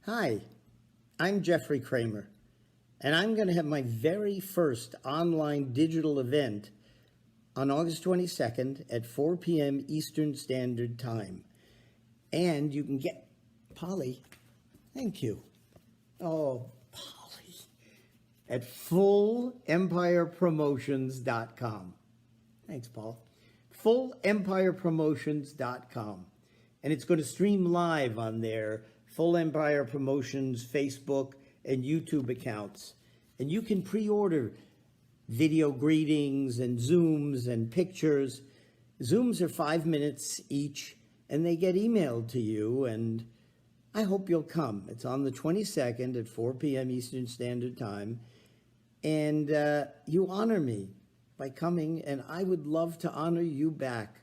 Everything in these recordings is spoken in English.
Hi, I'm Jeffrey Kramer, and I'm going to have my very first online digital event on August 22nd at 4 p.m. Eastern Standard Time. And you can get, Polly, thank you. Oh, Polly, at fullempirepromotions.com. Thanks, Paul. fullempirepromotions.com. And it's going to stream live on their Full Empire Promotions Facebook and YouTube accounts. And you can pre-order video greetings and Zooms and pictures. Zooms are 5 minutes each, and they get emailed to you, and I hope you'll come. It's on the 22nd at 4 p.m. Eastern Standard Time, and you honor me by coming, and I would love to honor you back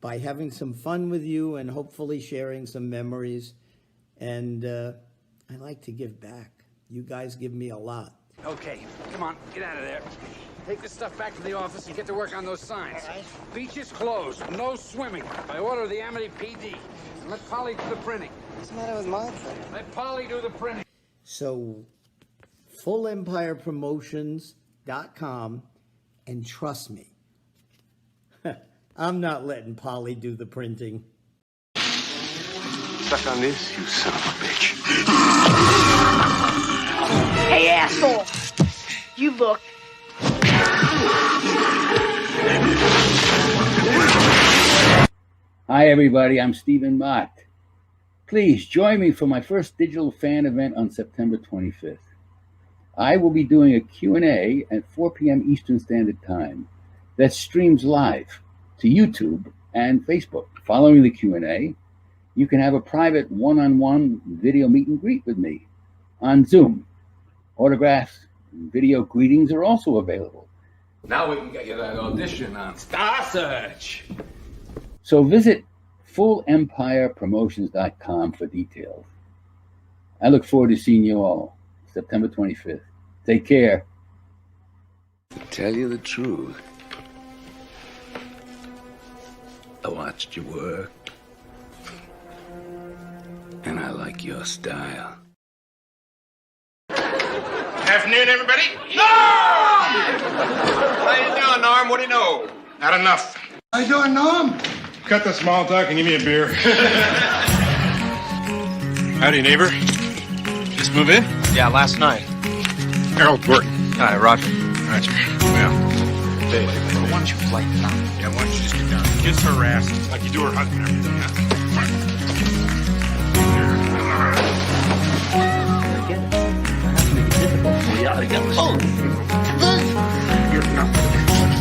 by having some fun with you and hopefully sharing some memories. And I like to give back. You guys give me a lot. Okay, come on, get out of there. Take this stuff back to the office and get to work on those signs. All right. Beach is closed, no swimming. By order of the Amity PD. And let Polly do the printing. What's the matter with my thing? Let Polly do the printing. So, fullempirepromotions.com, and trust me, I'm not letting Polly do the printing. Suck on this, you son of a bitch. Hey, asshole! You look. Hi, everybody. I'm Stephen Mott. Please join me for my first digital fan event on September 25th. I will be doing a Q&A at 4 p.m. Eastern Standard Time that streams live to YouTube and Facebook. Following the Q&A, you can have a private one-on-one video meet and greet with me on Zoom. Autographs and video greetings are also available. Now we can get you that audition on Star Search. So visit fullempirepromotions.com for details. I look forward to seeing you all September 25th. Take care. To tell you the truth, I watched you work, and I like your style. Afternoon, everybody. Norm! How you doing, Norm? What do you know? Not enough. How you doing, Norm? Cut the small talk and give me a beer. Howdy, neighbor. Just move in? Yeah, last night. Harold Gordon. Hi, Roger. Roger. Well, Dave. Why don't you lighten up? Yeah, why don't you just get down? Kiss her ass like you do her husband and everything, huh?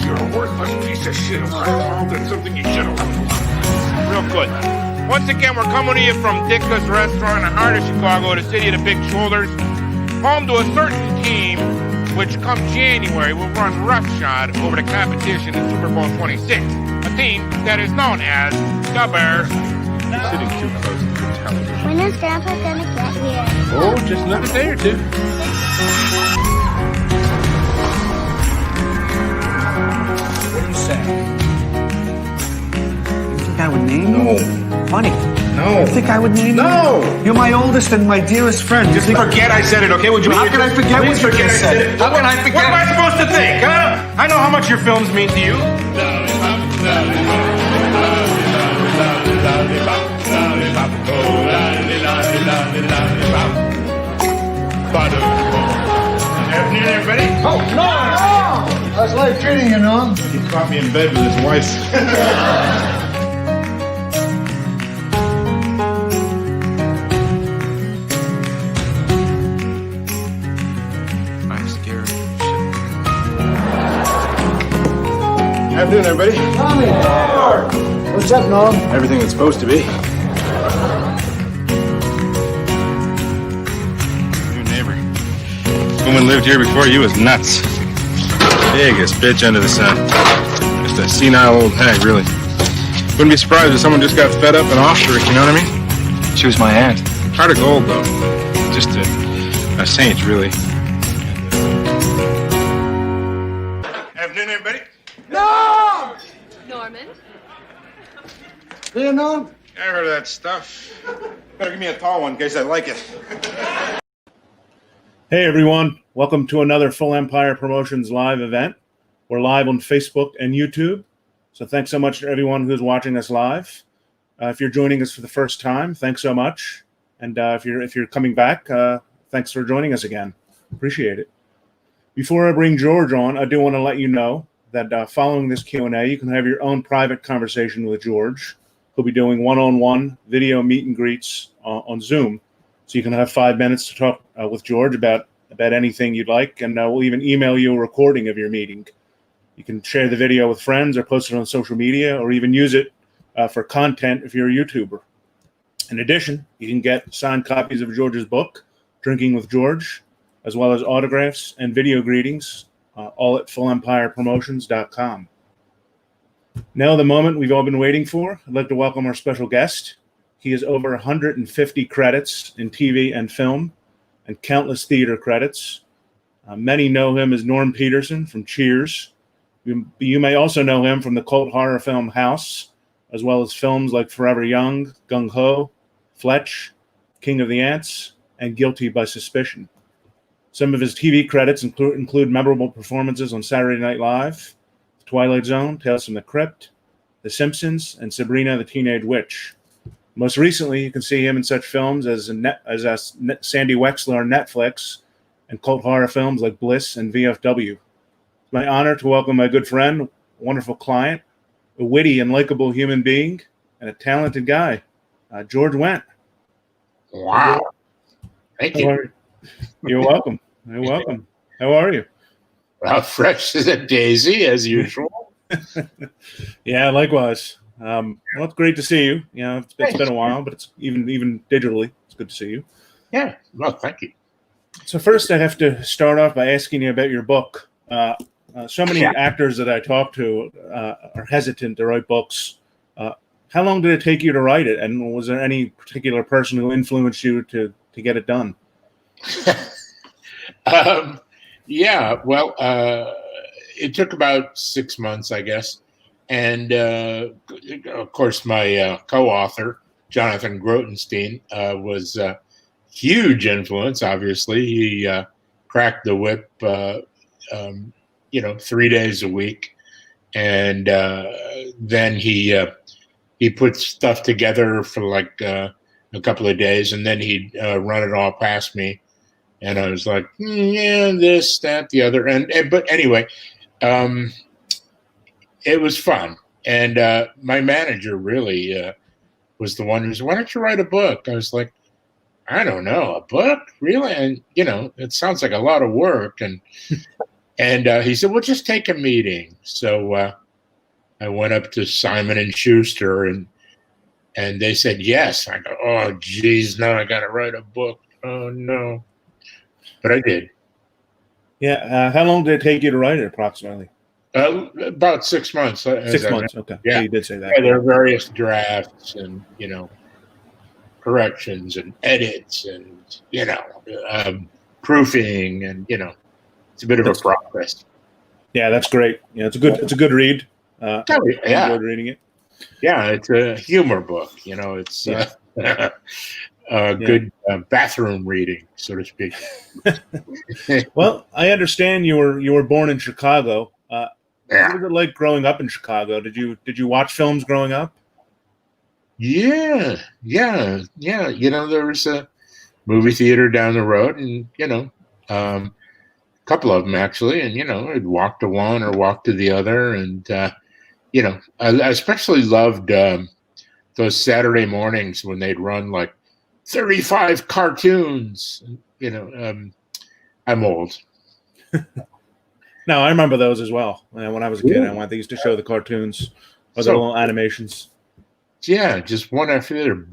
You're a worthless piece of shit. That's something you should have learned. Real good. Once again, we're coming to you from Dick's Restaurant in the heart of Chicago, the city of the big shoulders, home to a certain team which come January will run roughshod over the competition in Super Bowl 26. A team that is known as the Bears. Sitting too close to the television. When is Grandpa gonna get here? Oh, just another day or two. What do you say? You think I would name you? No. Funny. No. You think I would name you? No. You're my oldest and my dearest friend. Just forget I said it, okay? Would you? How can I forget what you just said? How can I forget? What am I supposed to think, huh? I know how much your films mean to you. Afternoon, everybody. Oh, no! How's life treating you, Norm? He caught me in bed with his wife. I'm scared. Afternoon, everybody. Tommy! What's up, Norm? Everything it's supposed to be. Your neighbor. This woman lived here before you was nuts. Biggest bitch under the sun. Just a senile old hag, really. Wouldn't be surprised if someone just got fed up and off her, you know what I mean? She was my aunt. Heart of gold, though. Just a saint, really. Afternoon, everybody. No! Norman? Here, Norm? I heard of that stuff. Better give me a tall one in case I like it. Hey everyone, welcome to another Full Empire Promotions live event. We're live on Facebook and YouTube, so thanks so much to everyone who's watching us live. If you're joining us for the first time, thanks so much. And if you're coming back, thanks for joining us again. Appreciate it. Before I bring George on, I do want to let you know that following this Q&A, you can have your own private conversation with George. He'll be doing one-on-one video meet and greets on Zoom. So you can have 5 minutes to talk with George about anything you'd like, and we'll even email you a recording of your meeting. You can share the video with friends or post it on social media, or even use it for content if you're a YouTuber. In addition, you can get signed copies of George's book, Drinking with George, as well as autographs and video greetings, all at fullempirepromotions.com. Now the moment we've all been waiting for, I'd like to welcome our special guest. He has over 150 credits in TV and film, and countless theater credits. Many know him as Norm Peterson from Cheers. You may also know him from the cult horror film House, as well as films like Forever Young, Gung Ho, Fletch, King of the Ants, and Guilty by Suspicion. Some of his TV credits include memorable performances on Saturday Night Live, The Twilight Zone, Tales from the Crypt, The Simpsons, and Sabrina the Teenage Witch. Most recently, you can see him in such films as Sandy Wexler on Netflix, and cult horror films like Bliss and VFW. It's my honor to welcome my good friend, wonderful client, a witty and likable human being, and a talented guy, George Wendt. Wow. Thank you. You're welcome. You're welcome. How are you? Well, fresh as a daisy, as usual. Yeah, likewise. Well, it's great to see you. You know, it's been a while, but it's even digitally, it's good to see you. Yeah, well, thank you. So first, I have to start off by asking you about your book. So many actors that I talk to are hesitant to write books. How long did it take you to write it, and was there any particular person who influenced you to get it done? Yeah, well, it took about 6 months, I guess. And, of course, my co-author, Jonathan Grotenstein, was a huge influence, obviously. He cracked the whip, 3 days a week. And then he put stuff together for like a couple of days, and then he'd run it all past me. And I was like, yeah, this, that, the other. But anyway, it was fun. And my manager really was the one who said, why don't you write a book? I was like, I don't know, a book? Really? And, it sounds like a lot of work. And he said, well, just take a meeting. So I went up to Simon & Schuster, and they said yes. I go, oh, geez, now I got to write a book. Oh, no. But I did. Yeah. How long did it take you to write it, approximately? About 6 months. 6 months. Okay. Yeah, you did say that. Yeah, there are various drafts and corrections and edits and proofing, and it's a bit of a process. Yeah, that's great. Yeah, it's a good read. Yeah, I enjoyed reading it. Yeah, it's a humor book. It's good bathroom reading, so to speak. Well, I understand you were born in Chicago. What was it like growing up in Chicago? Did you watch films growing up? Yeah. There was a movie theater down the road, and a couple of them actually, and I'd walk to one or walk to the other, and I especially loved those Saturday mornings when they'd run like 35 cartoons. I'm old. No, I remember those as well. When I was a kid, they used to show the cartoons or the little animations. Yeah, just one after the other.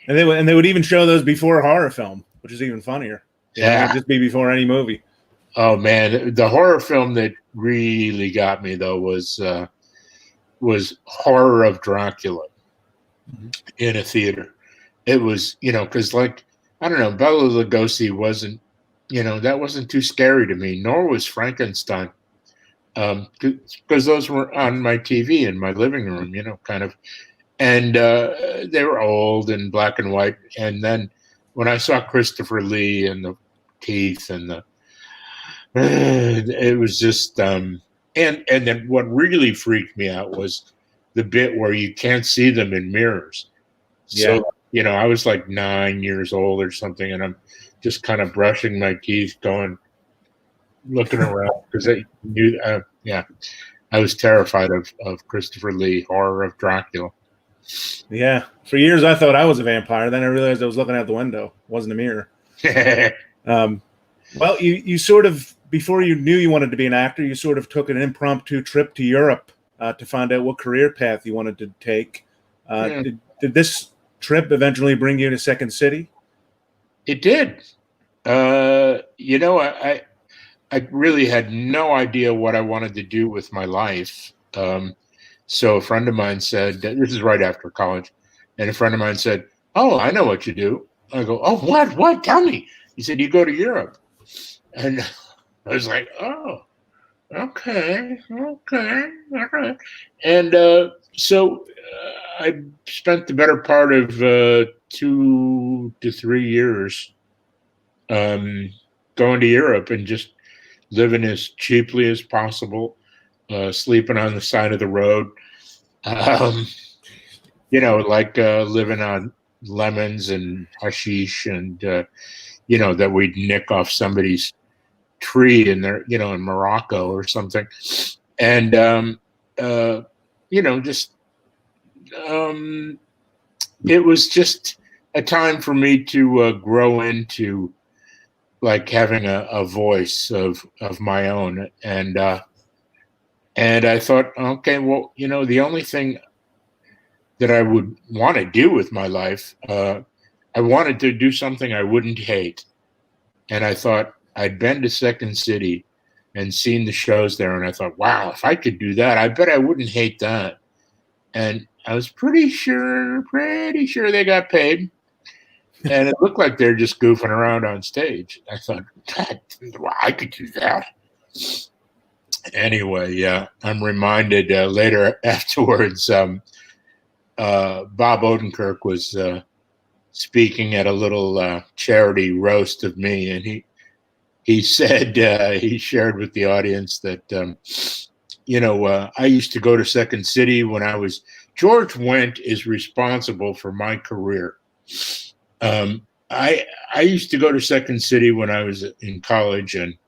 And they would even show those before a horror film, which is even funnier. Yeah, it would just be before any movie. Oh man, the horror film that really got me though was Horror of Dracula in a theater. It was, because I don't know, Bela Lugosi wasn't, that wasn't too scary to me, nor was Frankenstein. because those were on my TV in my living room, you know, kind of. And they were old and black and white. And then when I saw Christopher Lee and the teeth and the, it was just, and then what really freaked me out was the bit where you can't see them in mirrors. So, Yeah. you know, I was like 9 years old or something, and I'm just kind of brushing my teeth, looking around because I knew, I was terrified of Christopher Lee, horror of Dracula. Yeah. For years, I thought I was a vampire. Then I realized I was looking out the window. It wasn't a mirror. Well, you sort of, before you knew you wanted to be an actor, you sort of took an impromptu trip to Europe to find out what career path you wanted to take. Did this trip eventually bring you to Second City? It did. You know, I really had no idea what I wanted to do with my life. So a friend of mine said, this is right after college, and a friend of mine said, "Oh, I know what you do." I go, "Oh, what? Tell me." He said, "You go to Europe." And I was like, "Oh, okay. And so I spent the better part of 2 to 3 years going to Europe and just living as cheaply as possible, sleeping on the side of the road, you know, like living on lemons and hashish and, you know, that we'd nick off somebody's tree in there, you know, in Morocco or something. And, you know, just, it was just a time for me to grow into like having a voice of my own. And I thought, okay, well, you know, the only thing that I would want to do with my life, I wanted to do something I wouldn't hate. And I thought, I'd been to Second City and seen the shows there, and I thought, wow, if I could do that, I bet I wouldn't hate that. And I was pretty sure they got paid. And it looked like they're just goofing around on stage. I thought, God, well, I could do that. Anyway, yeah, I'm reminded later afterwards, Bob Odenkirk was speaking at a little charity roast of me, and he said, he shared with the audience that, you know, I used to go to Second City when I was, George Wendt is responsible for my career. I used to go to Second City when I was in college, and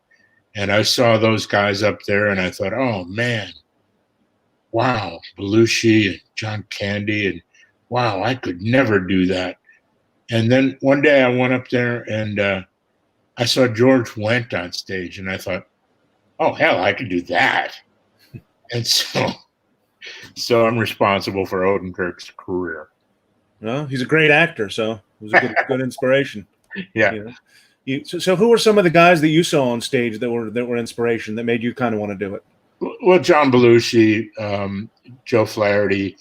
I saw those guys up there, and I thought, oh man, wow, Belushi and John Candy, and wow, I could never do that. And then one day I went up there and I saw George Wendt on stage, and I thought, oh hell, I could do that. And so I'm responsible for Odenkirk's career. Well, he's a great actor, so it was a good inspiration. Yeah. You know? So who were some of the guys that you saw on stage that were inspiration that made you kind of want to do it? Well, John Belushi, Joe Flaherty,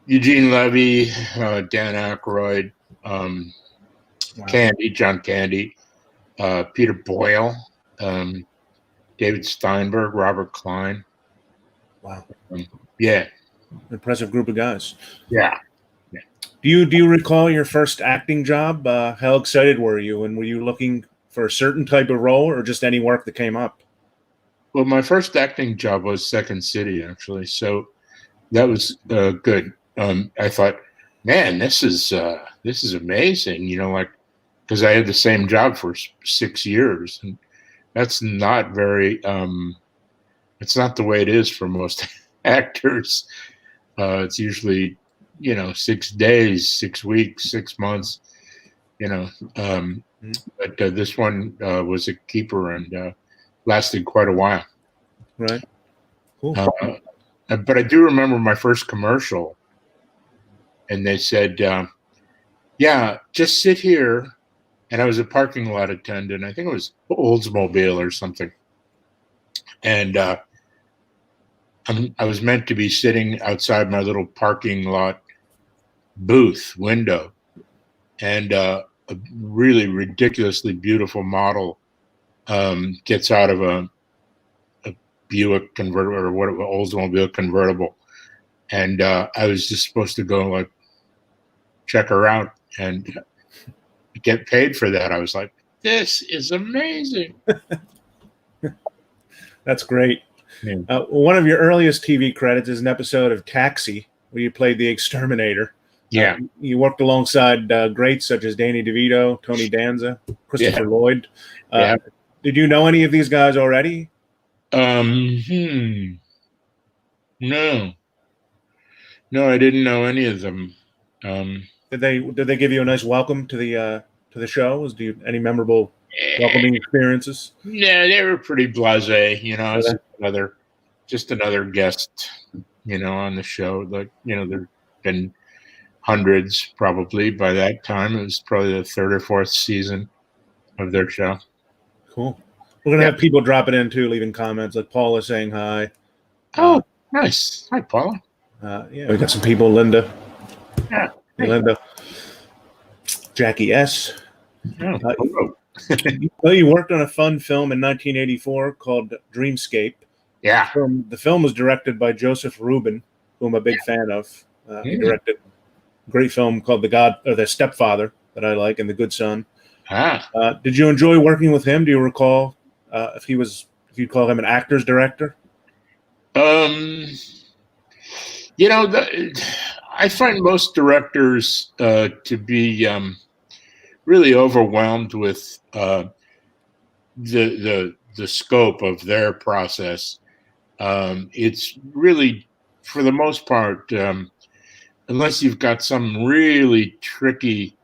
Eugene Levy, Dan Aykroyd, Wow. Candy, John Candy, Peter Boyle, David Steinberg, Robert Klein. Wow. Yeah. Impressive group of guys. Yeah. Do you recall your first acting job? How excited were you? And were you looking for a certain type of role or just any work that came up? Well, my first acting job was Second City, actually. So that was good. I thought, man, this is amazing. You know, like, because I had the same job for 6 years, and that's not very. It's not the way it is for most actors. It's usually, you know, 6 days, 6 weeks, 6 months. You know, but this one was a keeper and lasted quite a while. Right. Cool. But I do remember my first commercial, and they said, yeah, just sit here. And I was a parking lot attendant. I think it was Oldsmobile or something. And I was meant to be sitting outside my little parking lot booth window. And a really ridiculously beautiful model gets out of a Buick convertible, or what Oldsmobile convertible, and I was just supposed to go like check her out and get paid for that. I was like, this is amazing. That's great. Yeah. One of your earliest TV credits is an episode of Taxi, where you played the exterminator. Yeah. You worked alongside greats such as Danny DeVito, Tony Danza, Christopher Lloyd. Did you know any of these guys already? No, I didn't know any of them. Did they give you a nice welcome to the show? Do you any memorable welcoming experiences? Yeah, they were pretty blasé. You know, it's just another guest. You know, on the show. Like, you know, there've been hundreds probably by that time. It was probably the third or fourth season of their show. Cool. We're gonna have people dropping in too, leaving comments. Like Paula saying hi. Oh, nice. Hi, Paula. Yeah, we got some people. Linda. Yeah. Hey, Linda. Jackie S. Oh, You worked on a fun film in 1984 called Dreamscape. Yeah. The film was directed by Joseph Rubin, who I'm a big fan of. He directed a great film called The Stepfather that I like, and The Good Son. Did you enjoy working with him? Do you recall if you'd call him an actor's director? You know, I find most directors to be really overwhelmed with the scope of their process. It's really, for the most part, unless you've got some really tricky,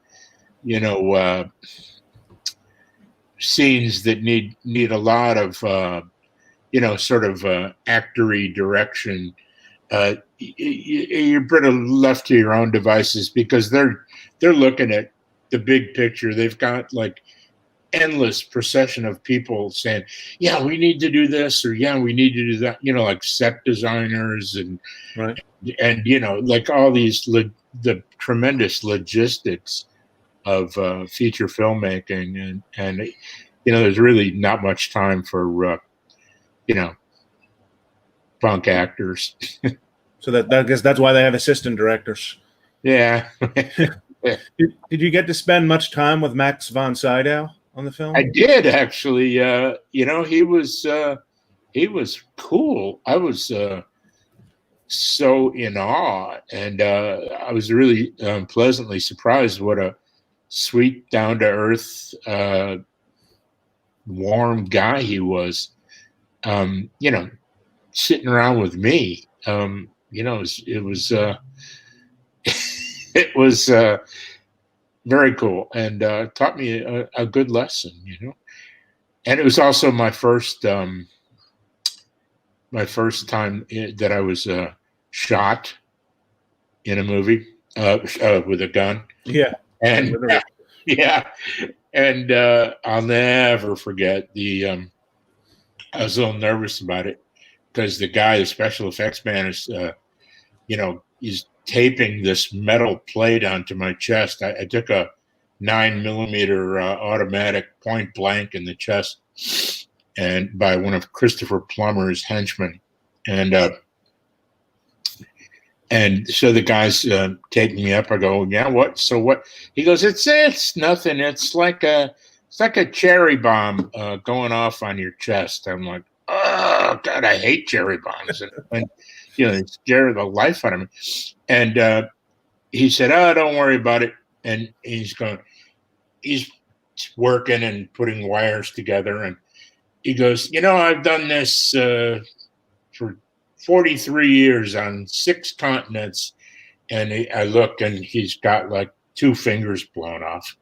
you know, scenes that need a lot of, you know, sort of actory direction, you're pretty left to your own devices, because they're looking at the big picture. They've got like endless procession of people saying, yeah, we need to do this, or yeah, we need to do that, you know, like set designers and you know, like all these the tremendous logistics of feature filmmaking, and you know, there's really not much time for you know, punk actors. So that I guess that's why they have assistant directors. Yeah. Did you get to spend much time with Max von Sydow on the film? I did, actually. You know, he was cool. I was so in awe, and I was really pleasantly surprised what a sweet, down to earth, warm guy he was. You know, sitting around with me, you know, it was it was very cool, and taught me a good lesson, you know. And it was also my first time that I was shot in a movie with a gun. Yeah. And yeah, and I'll never forget I was a little nervous about it, because the guy, the special effects man, is you know, he's taping this metal plate onto my chest. I took a 9mm automatic point blank in the chest, and by one of Christopher Plummer's henchmen, and so the guy's taking me up. I go, yeah, what? So what? He goes, it's nothing. It's like a cherry bomb going off on your chest. I'm like, oh God, I hate cherry bombs, and you know, they scare the life out of me. And he said, oh, don't worry about it. And he's working and putting wires together, and he goes, you know, I've done this for 43 years on 6 continents. And I look, and he's got like 2 fingers blown off.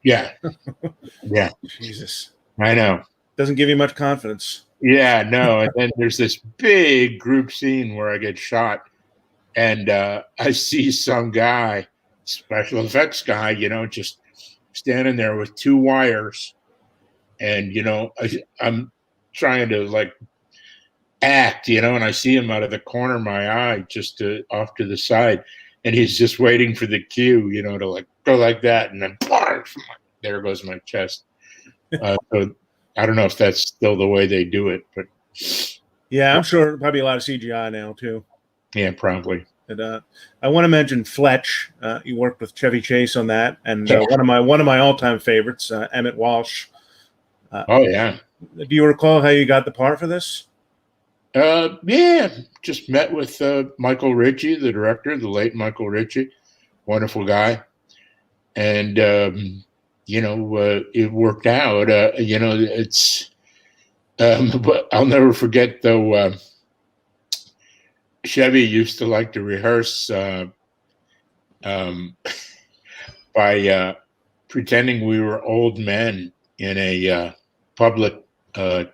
Yeah. Jesus. I know. Doesn't give you much confidence. Yeah, no. And then there's this big group scene where I get shot, and I see some guy, special effects guy, you know, just standing there with 2 wires. And, you know, I'm trying to like act, you know, and I see him out of the corner of my eye, just off to the side. And he's just waiting for the cue, you know, to like go like that. And then there goes my chest. So I don't know if that's still the way they do it, but Yeah, I'm sure probably a lot of CGI now too. Yeah, probably. And I want to mention Fletch. You worked with Chevy Chase on that, and Yeah. one of my all-time favorites, Emmett Walsh. Oh yeah. Do you recall how you got the part for this? Yeah, just met with Michael Ritchie, the director, the late Michael Ritchie, wonderful guy, and it worked out. It's but I'll never forget though. Chevy used to like to rehearse by pretending we were old men in a public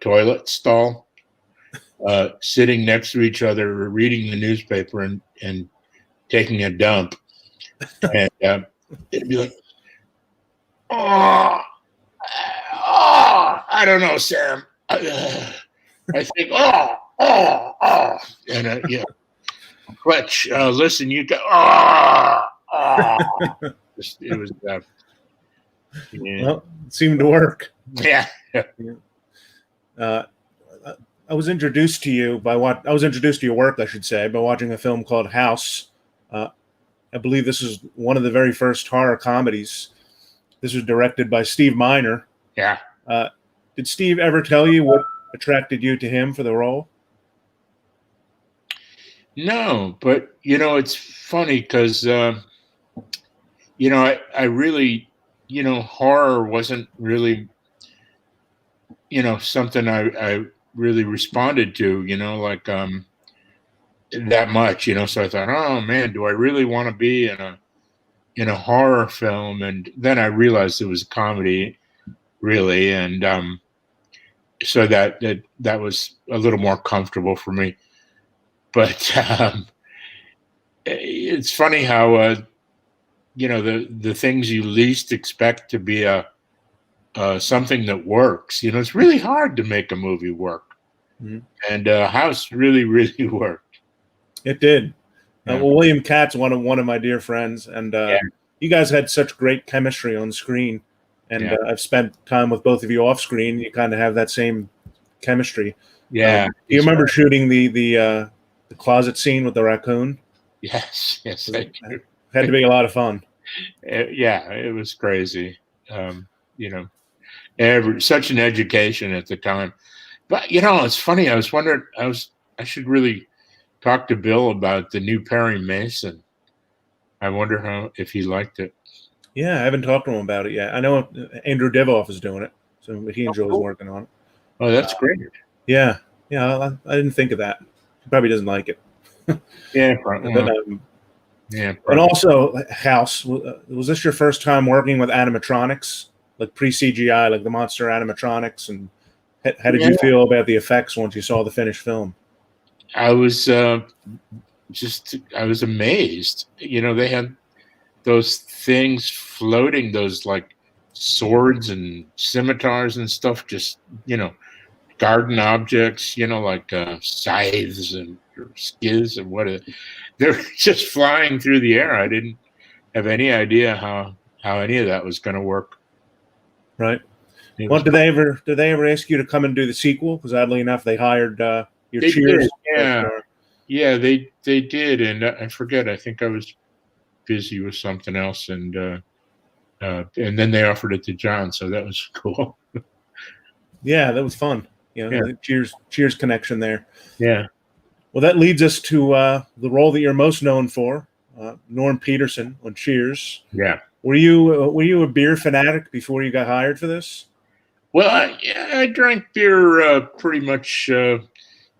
toilet stall, sitting next to each other, reading the newspaper and taking a dump. And it'd be like, I don't know, Sam. I think, and Fletch, listen, you go, it was, Well, it seemed to work. yeah. I was introduced to you by I was introduced to your work, I should say, by watching a film called House. I believe this is one of the very first horror comedies. This was directed by Steve Miner. Yeah. Did Steve ever tell you what attracted you to him for the role? No, but it's funny because I really, horror wasn't really, something I really responded to, that much, so I thought, oh man, do I really want to be in a horror film? And then I realized it was a comedy, really, and so that was a little more comfortable for me. But it's funny how the things you least expect to be something that works. It's really hard to make a movie work, and House really, really worked. It did. Yeah. Well, William Katz, one of my dear friends, and you guys had such great chemistry on screen. And I've spent time with both of you off screen. You kind of have that same chemistry. Yeah. Do you remember shooting the closet scene with the raccoon? Yes, I do. Had to be a lot of fun. Yeah, it was crazy. Such an education at the time. But it's funny. I was wondering. I should really talk to Bill about the new Perry Mason. I wonder if he liked it. Yeah, I haven't talked to him about it yet. I know Andrew Divoff is doing it, so he enjoys working on it. Oh, that's great. Yeah. I didn't think of that. He probably doesn't like it. Yeah, probably. But also, House, was this your first time working with animatronics, like pre-CGI, like the monster animatronics? And how did you feel about the effects once you saw the finished film? I was I was amazed. They had those things floating, those like swords and scimitars and stuff, just, garden objects, like scythes and skids and they're just flying through the air. I didn't have any idea how any of that was going to work. Right. Well, did they ever ask you to come and do the sequel? Because oddly enough, they hired your Cheers. Did. Yeah, they did. And I forget, I think I was busy with something else, and then they offered it to John, so that was cool. Yeah, that was fun. The Cheers connection there. Yeah. Well, that leads us to the role that you're most known for, Norm Peterson on Cheers. Yeah. Were you a beer fanatic before you got hired for this? Well, I drank beer pretty much, from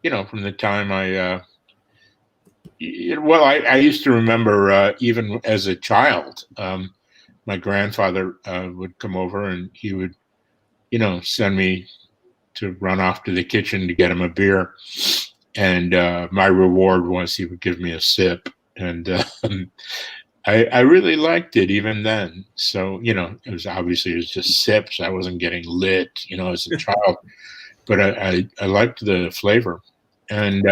the time I used to remember even as a child, my grandfather would come over and he would, send me to run off to the kitchen to get him a beer. And my reward was he would give me a sip. And I really liked it even then. So, it was just sips. I wasn't getting lit, as a child. But I liked the flavor. And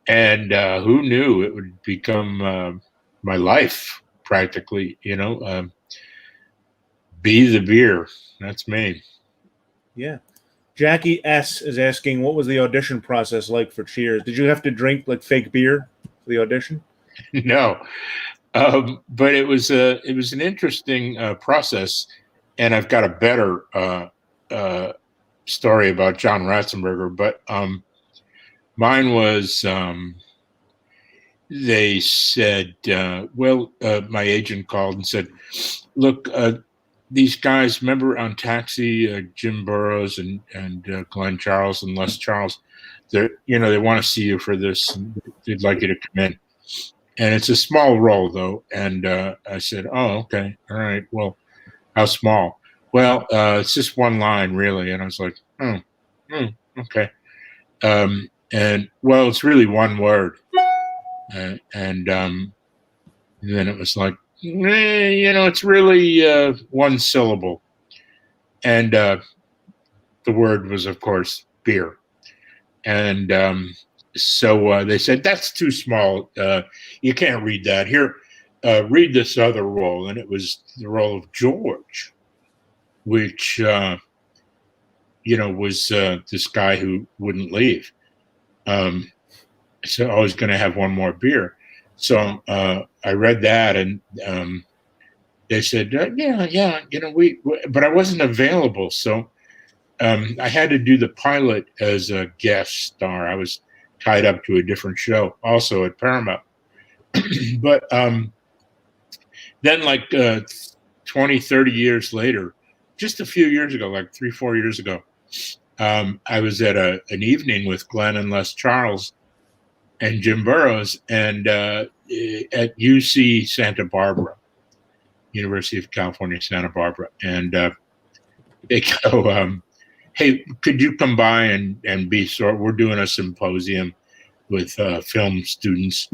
who knew it would become my life practically, be the beer. That's me. Yeah. Jackie S is asking, what was the audition process like for Cheers? Did you have to drink like fake beer for the audition? No, but it was an interesting process, and I've got a better story about John Ratzenberger. But mine was they said, my agent called and said, look, these guys, remember on Taxi, Jim Burrows and Glenn Charles and Les Charles, they want to see you for this. And they'd like you to come in. And it's a small role, though. And I said, oh, okay. All right. Well, how small? Well, it's just one line, really. And I was like, okay. And, well, it's really one word. And then it was like, it's really one syllable. And the word was, of course, beer. And so they said, that's too small. You can't read that. Here, read this other role. And it was the role of George, which, was this guy who wouldn't leave. So I was going to have one more beer. So I read that, and they said, but I wasn't available. So I had to do the pilot as a guest star. I was tied up to a different show, also at Paramount. But then like 20, 30 years later, just a few years ago, like 3-4 years ago, I was at an evening with Glenn and Les Charles and Jim Burrows, and at UC Santa Barbara, University of California, Santa Barbara. And they go, hey, could you come by and be we're doing a symposium with film students.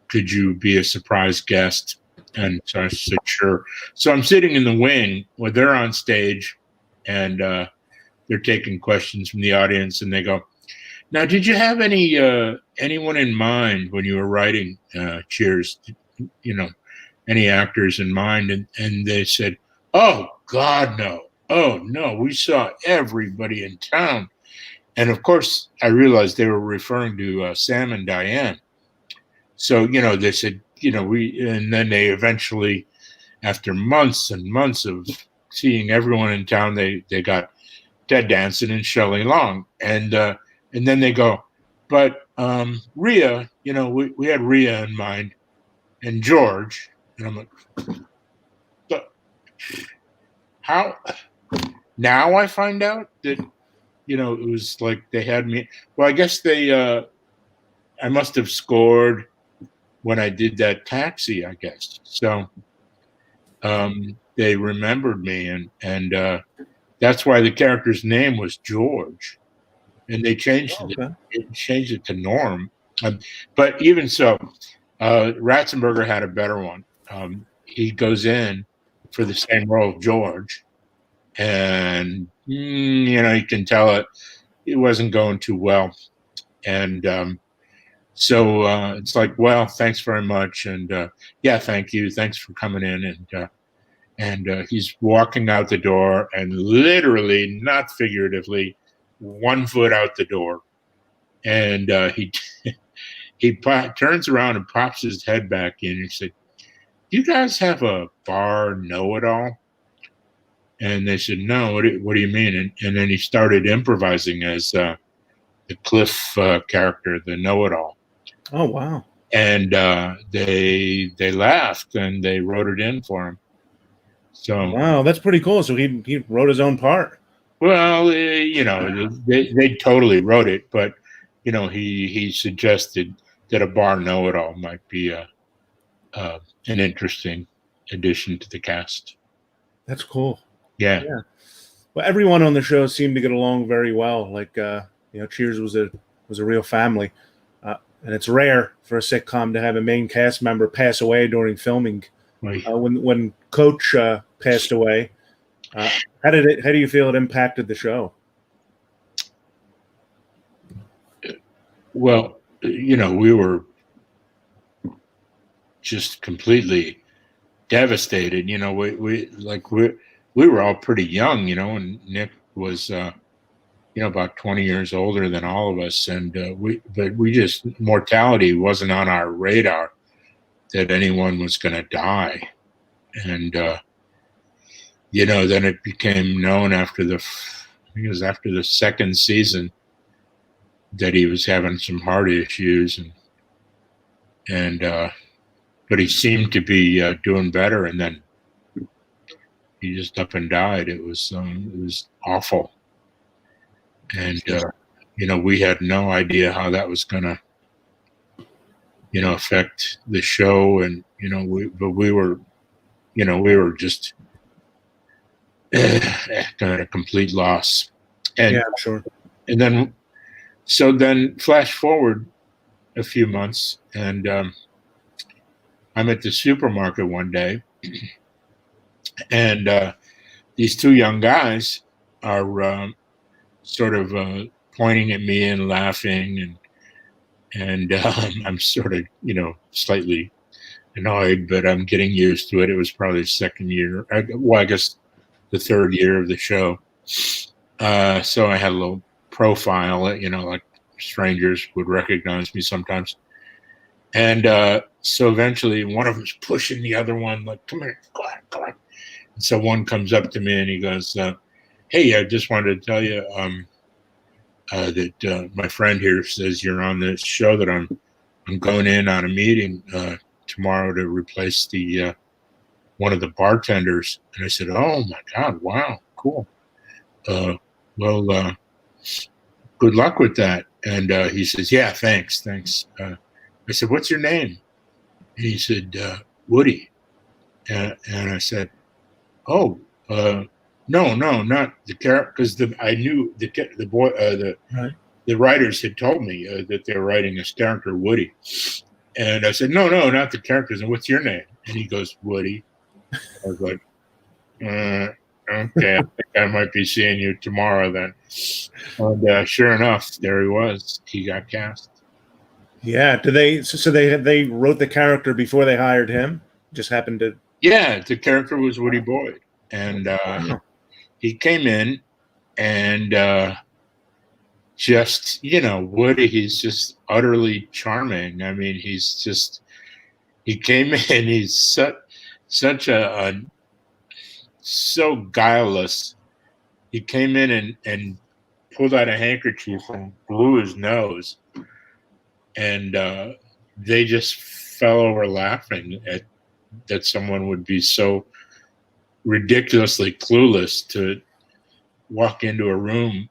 Could you be a surprise guest? And so I said, sure. So I'm sitting in the wing where they're on stage, and they're taking questions from the audience, and they go, now, did you have anyone in mind when you were writing Cheers? Any actors in mind? And they said, oh, God, no. Oh, no, we saw everybody in town. And, of course, I realized they were referring to Sam and Diane. So, they said, and then they eventually, after months and months of seeing everyone in town, they got Ted Danson and Shelley Long. And then they go, but Rhea, we had Rhea in mind, and George. And I'm like, how? Now I find out that, it was like they had me. Well, I guess I must have scored when I did that Taxi, I guess. So they remembered me, and that's why the character's name was George. And they changed it to Norm. But even so, Ratzenberger had a better one. He goes in for the same role of George, and you can tell it wasn't going too well. And so it's like, well, thanks very much, and thank you, thanks for coming in. And he's walking out the door, and literally, not figuratively, 1 foot out the door, and he turns around and pops his head back in. And he said, "Do you guys have a bar know-it-all?" And they said, "No. What do you mean?" And then he started improvising as the Cliff character, the know-it-all. Oh wow! And they laughed, and they wrote it in for him. So wow, that's pretty cool. So he wrote his own part. Well, they totally wrote it, but he suggested that a bar know-it-all might be an interesting addition to the cast. That's cool. Yeah. Well, everyone on the show seemed to get along very well. Like Cheers was a real family, and it's rare for a sitcom to have a main cast member pass away during filming. Right. When Coach passed away. How do you feel it impacted the show? Well, we were just completely devastated. We were all pretty young, and Nick was, about 20 years older than all of us, and we just, mortality wasn't on our radar that anyone was going to die. And then it became known after I think it was after the second season that he was having some heart issues, but he seemed to be doing better, and then he just up and died. It was awful. And we had no idea how that was gonna affect the show, and we were just at a complete loss. And yeah, I'm sure. And then flash forward a few months, and I'm at the supermarket one day, and these two young guys are sort of pointing at me and laughing, and I'm sort of slightly annoyed, but I'm getting used to it. It was probably the second year, I guess the third year of the show. So I had a little profile, like strangers would recognize me sometimes. And so eventually one of them's pushing the other one, like, come here, go on. And so one comes up to me and he goes, hey, I just wanted to tell you that my friend here says you're on this show, that I'm going in on a meeting tomorrow to replace the one of the bartenders. And I said, oh my God, wow, cool. Well, good luck with that. And he says, yeah, thanks. I said, what's your name? And he said, Woody. And I said, oh, no, not the character, because I knew the boy, the writers had told me that they were writing this character, Woody. And I said, no, not the characters. And what's your name? And he goes, Woody. I was like, okay, I think I might be seeing you tomorrow then. And sure enough, there he was. He got cast. Yeah. They wrote the character before they hired him? Just happened to. Yeah, the character was Woody Boyd. And he came in and just, Woody, he's just utterly charming. I mean, he came in, he's such a so guileless. He came in and pulled out a handkerchief and blew his nose. And they just fell over laughing at that someone would be so ridiculously clueless to walk into a room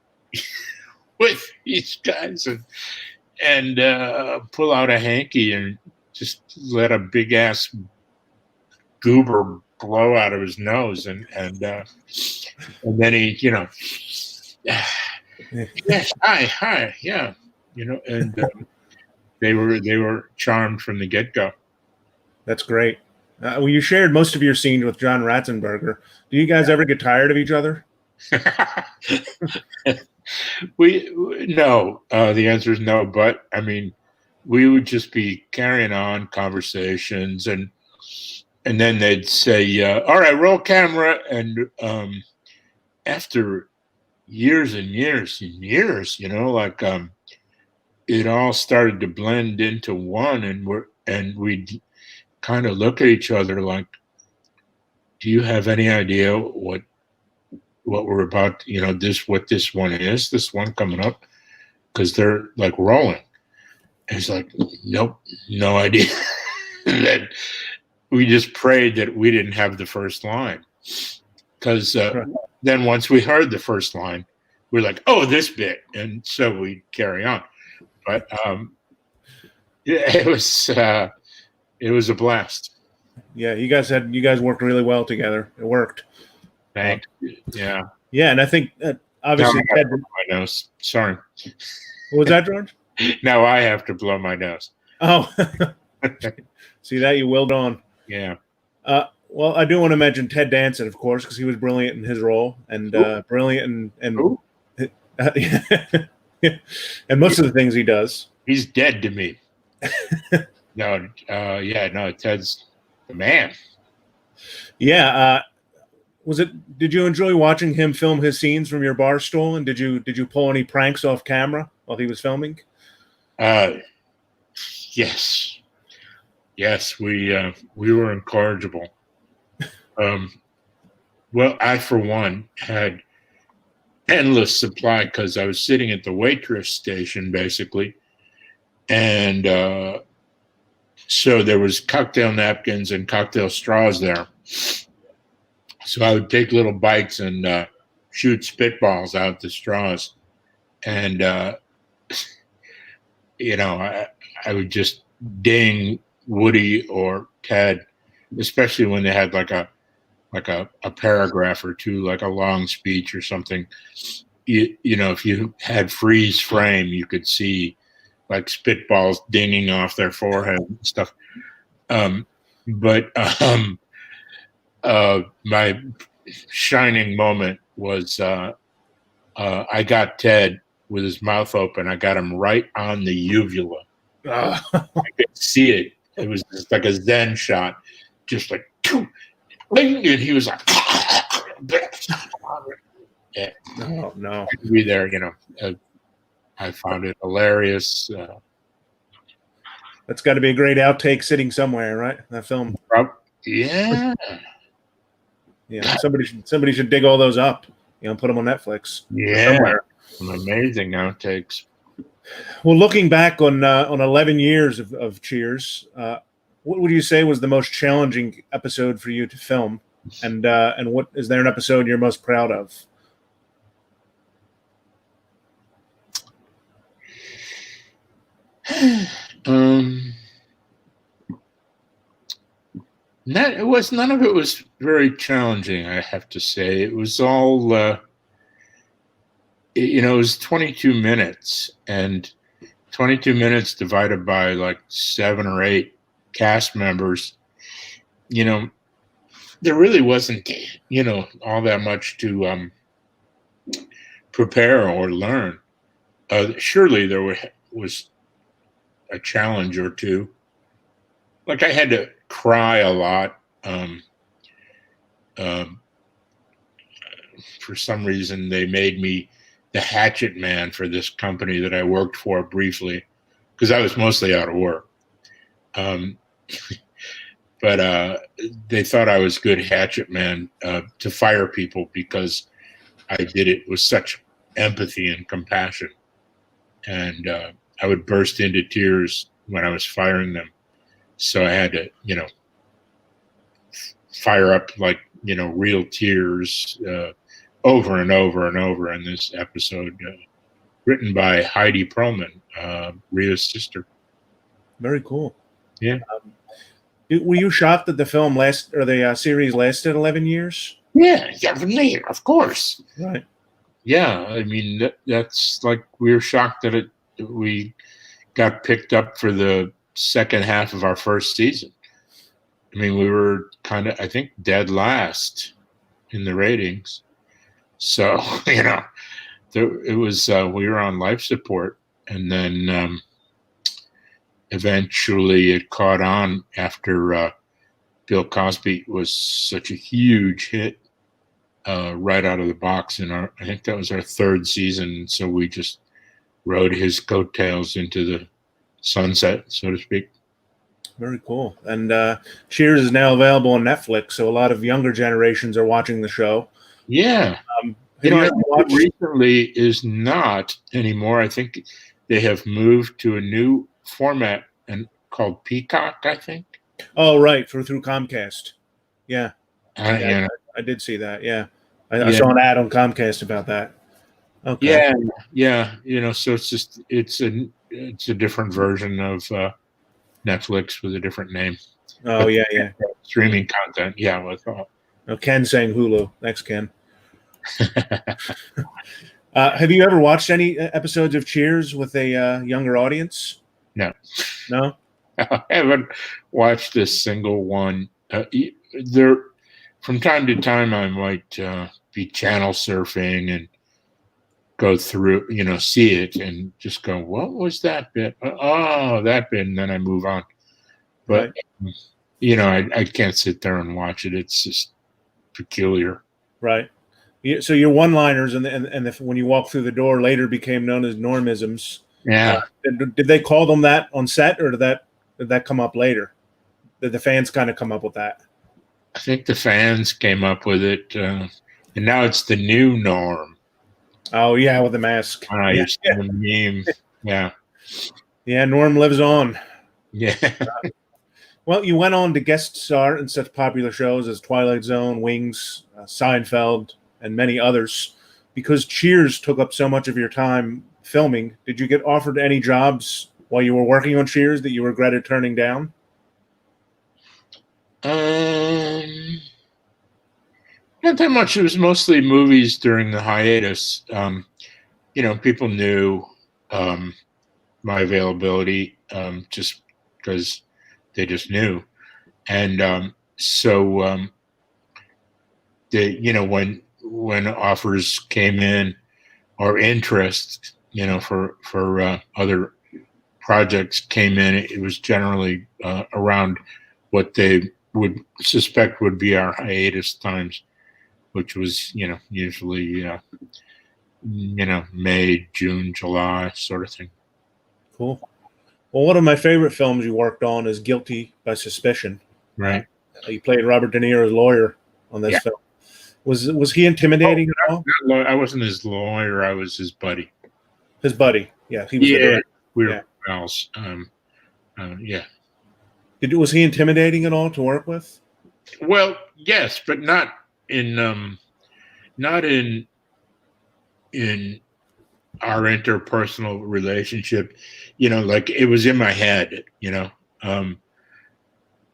with these guys and pull out a hanky and just let a big ass goober blow out of his nose, and then he, yes, hi, yeah, and they were charmed from the get-go. That's great. Well, you shared most of your scenes with John Ratzenberger. Do you guys ever get tired of each other? No. The answer is no. But I mean, we would just be carrying on conversations, and then they'd say, "All right, roll camera." And after years and years and years, it all started to blend into one, and we'd kind of look at each other like, do you have any idea what we're about, what this one is, this one coming up? Because they're like rolling. And it's like, nope, no idea. And then we just prayed that we didn't have the first line. Because then once we heard the first line, we're like, oh, this bit. And so we carry on. But it was a blast. Yeah, you guys worked really well together. It worked. Thanks. Yeah. Yeah, and I think obviously now I have to blow my nose. Sorry. What was that, George? Now I have to blow my nose. Oh, see that you willed on. Yeah. Well, I do want to mention Ted Danson, of course, because he was brilliant in his role, and brilliant and and most of the things he does. He's dead to me. No, Ted's the man. Yeah. Did you enjoy watching him film his scenes from your bar stool? And did you pull any pranks off camera while he was filming? Yes. Yes, we were incorrigible. Well, I, for one, had endless supply because I was sitting at the waitress station, basically. And so there was cocktail napkins and cocktail straws there. So I would take little bites and shoot spitballs out the straws. And, I would just ding Woody or Ted, especially when they had like a paragraph or two, like a long speech or something. If you had freeze frame, you could see like spitballs dinging off their forehead and stuff. But my shining moment was I got Ted with his mouth open. I got him right on the uvula. I could see it. It was just like a Zen shot, just like, and he was like, yeah. Oh, no. Be there, I found it hilarious. That's got to be a great outtake sitting somewhere, right? That film. Yeah. Yeah. Somebody should dig all those up. Put them on Netflix. Yeah. Somewhere. Some amazing outtakes. Well, looking back on 11 years of Cheers, what would you say was the most challenging episode for you to film? And what is there an episode you're most proud of? None of it was very challenging, I have to say. It was all it was 22 minutes, and 22 minutes divided by like 7 or 8 cast members. There really wasn't all that much to prepare or learn. Surely there was a challenge or two. Like I had to cry a lot. For some reason, they made me the hatchet man for this company that I worked for briefly, because I was mostly out of work. But they thought I was good hatchet man to fire people because I did it with such empathy and compassion. And I would burst into tears when I was firing them. So I had to, fire up like, real tears over and over and over in this episode, written by Heidi Perlman, Rhea's sister. Very cool. Yeah. Were you shocked that the series lasted 11 years? Yeah, of course. Right. Yeah, I mean that's like we were shocked that we got picked up for the second half of our first season. I mean, we were kind of, I think, dead last in the ratings. So it was we were on life support, and then eventually it caught on after Bill Cosby was such a huge hit right out of the box. I think that was our 3rd season. So we just rode his coattails into the sunset, so to speak. Very cool. And Cheers is now available on Netflix, so a lot of younger generations are watching the show. Yeah. Recently is not anymore. I think they have moved to a new format called Peacock, I think. Oh, right, through Comcast. Yeah. I did see that. Yeah, I saw an ad on Comcast about that. Okay. Yeah. So it's a different version of Netflix with a different name. Oh, yeah. Streaming content. Yeah, with Ken saying Hulu. Thanks, Ken. Have you ever watched any episodes of Cheers with a younger audience? No. No? I haven't watched a single one. From time to time, I might be channel surfing and go through, see it and just go, what was that bit? Oh, that bit. And then I move on. But, right. I can't sit there and watch it. It's just peculiar. Right. So your one-liners and when you walk through the door later became known as normisms. Yeah. Did they call them that on set, or did that come up later? Did the fans kind of come up with that? I think the fans came up with it, and now it's the new norm. Oh yeah, with the mask. You're seeing the meme. Yeah. Yeah, Norm lives on. Yeah. Well, you went on to guest star in such popular shows as Twilight Zone, Wings, Seinfeld, and many others. Because Cheers took up so much of your time filming, did you get offered any jobs while you were working on Cheers that you regretted turning down? Not that much. It was mostly movies during the hiatus. People knew my availability just because they just knew. And when offers came in or interest, for other projects came in, it was generally around what they would suspect would be our hiatus times, which was, usually, May, June, July sort of thing. Cool. Well, one of my favorite films you worked on is Guilty by Suspicion. Right. You played Robert De Niro's lawyer on this film. Was he intimidating at all? I wasn't his lawyer. I was his buddy. His buddy. Yeah. He was we were pals. Yeah. Was he intimidating at all to work with? Well, yes, but not in our interpersonal relationship. Like it was in my head.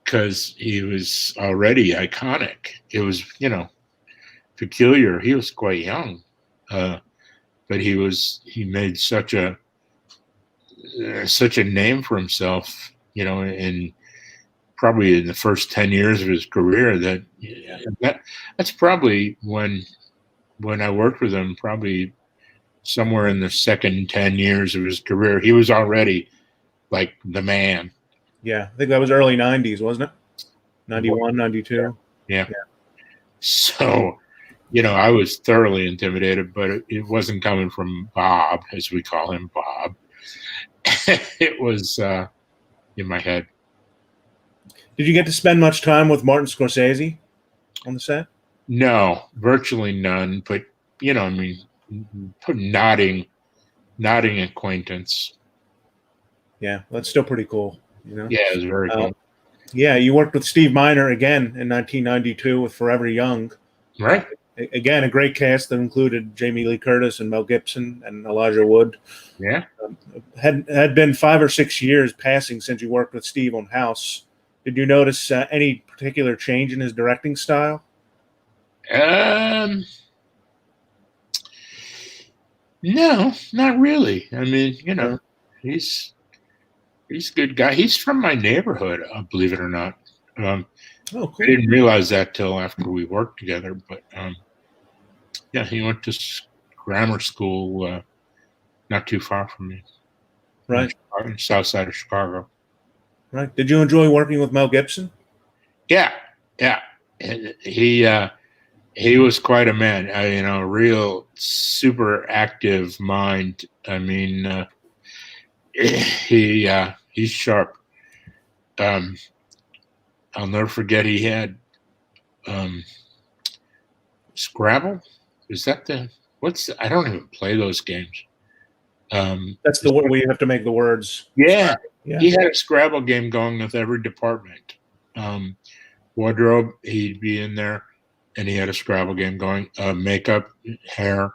Because he was already iconic. It was, peculiar. He was quite young, but he made such a name for himself, in probably in the first 10 years of his career. That's probably when I worked with him, probably somewhere in the second 10 years of his career, he was already like the man. Yeah, I think that was early 90s, wasn't it? 91, 92. Yeah. So, I was thoroughly intimidated, but it wasn't coming from Bob, as we call him, Bob. It was in my head. Did you get to spend much time with Martin Scorsese on the set? No, virtually none. But nodding acquaintance. Yeah, that's still pretty cool. Yeah, it was very cool. Yeah, you worked with Steve Miner again in 1992 with Forever Young. Right. Again, a great cast that included Jamie Lee Curtis and Mel Gibson and Elijah Wood. Yeah. Had been 5 or 6 years passing since you worked with Steve on House. Did you notice any particular change in his directing style? No, not really. I mean, he's a good guy. He's from my neighborhood, believe it or not. Cool. I didn't realize that till after we worked together. But yeah, he went to grammar school not too far from me. Right. On the south side of Chicago. Right. Did you enjoy working with Mel Gibson? Yeah. And he was quite a man. A real super active mind. I mean, he's sharp. I'll never forget he had Scrabble. Is that I don't even play those games. That's the one where you have to make the words. Yeah. He had a Scrabble game going with every department. Wardrobe, he'd be in there, and he had a Scrabble game going. Makeup, hair,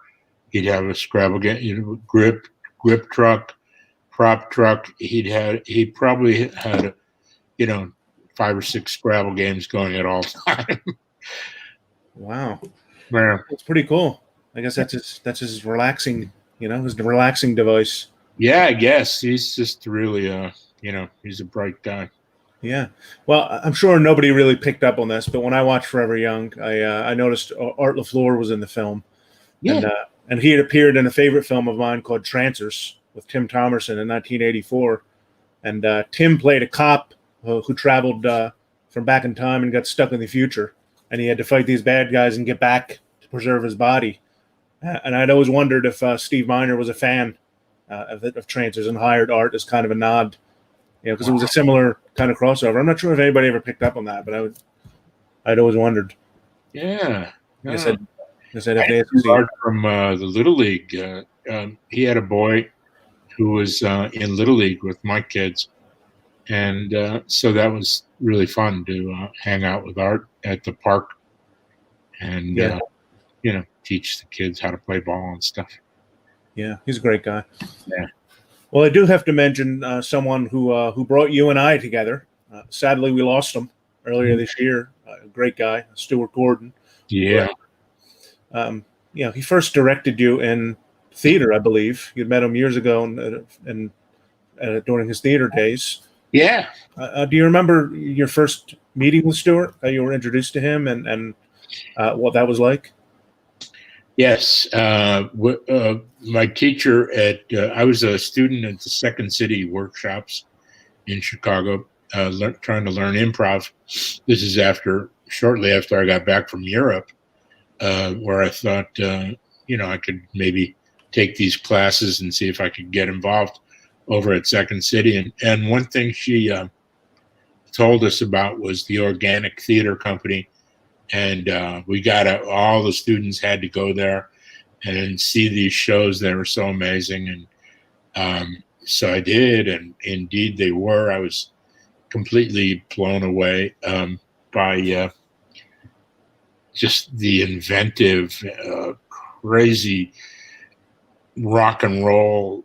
he'd have a Scrabble game. Grip truck, prop truck. He probably had 5 or 6 Scrabble games going at all time. Wow. Yeah. It's pretty cool. I guess that's his relaxing, his relaxing device. Yeah, I guess he's just really, he's a bright guy. Yeah. Well, I'm sure nobody really picked up on this, but when I watched Forever Young, I noticed Art LaFleur was in the film. Yeah. And he had appeared in a favorite film of mine called Trancers with Tim Thomerson in 1984. And Tim played a cop who traveled from back in time and got stuck in the future. And he had to fight these bad guys and get back to preserve his body. And I'd always wondered if Steve Miner was a fan of Trancers and hired Art as kind of a nod, because it was a similar kind of crossover. I'm not sure if anybody ever picked up on that, but I'd always wondered. Yeah. I said if I they had knew Art from the Little League. He had a boy who was in Little League with my kids. And so that was really fun to hang out with Art at the park and, teach the kids how to play ball and stuff. Yeah, he's a great guy. Yeah. Well, I do have to mention someone who brought you and I together. Sadly, we lost him earlier this year. A great guy, Stuart Gordon. Yeah. He first directed you in theater, I believe. You'd met him years ago and during his theater days. Yeah. Do you remember your first meeting with Stuart? How you were introduced to him and what that was like? Yes. My teacher I was a student at the Second City workshops in Chicago, trying to learn improv. This is shortly after I got back from Europe, where I thought, I could maybe take these classes and see if I could get involved over at Second City. And one thing she told us about was the Organic Theater Company. And we got all the students had to go there and see these shows. They were so amazing. And so I did. And indeed they were. I was completely blown away by just the inventive, crazy rock and roll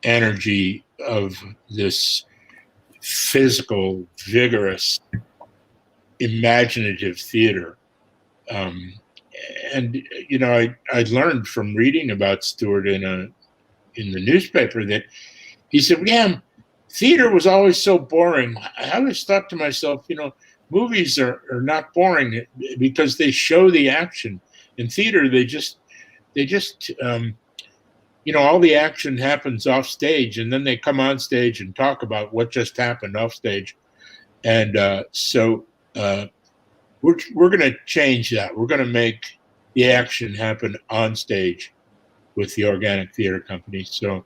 energy of this physical, vigorous, imaginative theater. And I learned from reading about Stuart in the newspaper that he said, yeah, theater was always so boring. I always thought to myself, movies are not boring because they show the action. In theater, they just all the action happens off stage, and then they come on stage and talk about what just happened off stage. And so we're going to change that. We're going to make the action happen on stage with the Organic Theater Company. So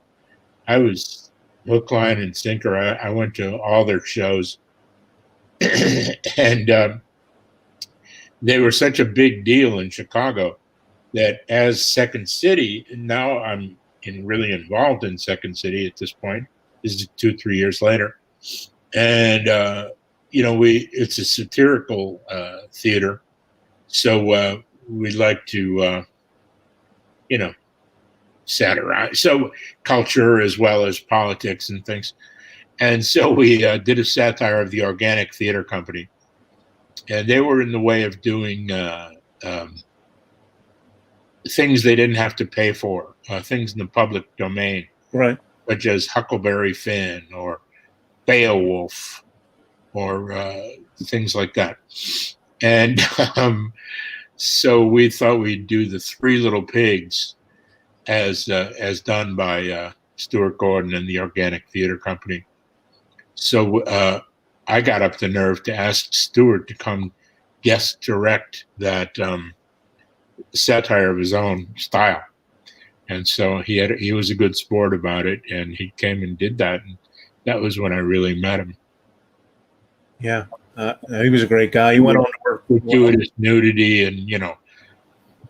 I was hook, line, and sinker. I went to all their shows, and they were such a big deal in Chicago that as Second City, and now I'm really involved in Second City at this point. This is 2-3 years later, and it's a satirical theater, so we like to satirize culture as well as politics and things. And so we did a satire of the Organic Theater Company, and they were in the way of doing things they didn't have to pay for, things in the public domain, right? Such as Huckleberry Finn or Beowulf or things like that. And so we thought we'd do the Three Little Pigs as done by Stuart Gordon and the Organic Theater Company. So I got up the nerve to ask Stuart to come guest direct that satire of his own style. And so he was a good sport about it, and he came and did that, and that was when I really met him. Yeah, he was a great guy. He went on to work with gratuitous nudity and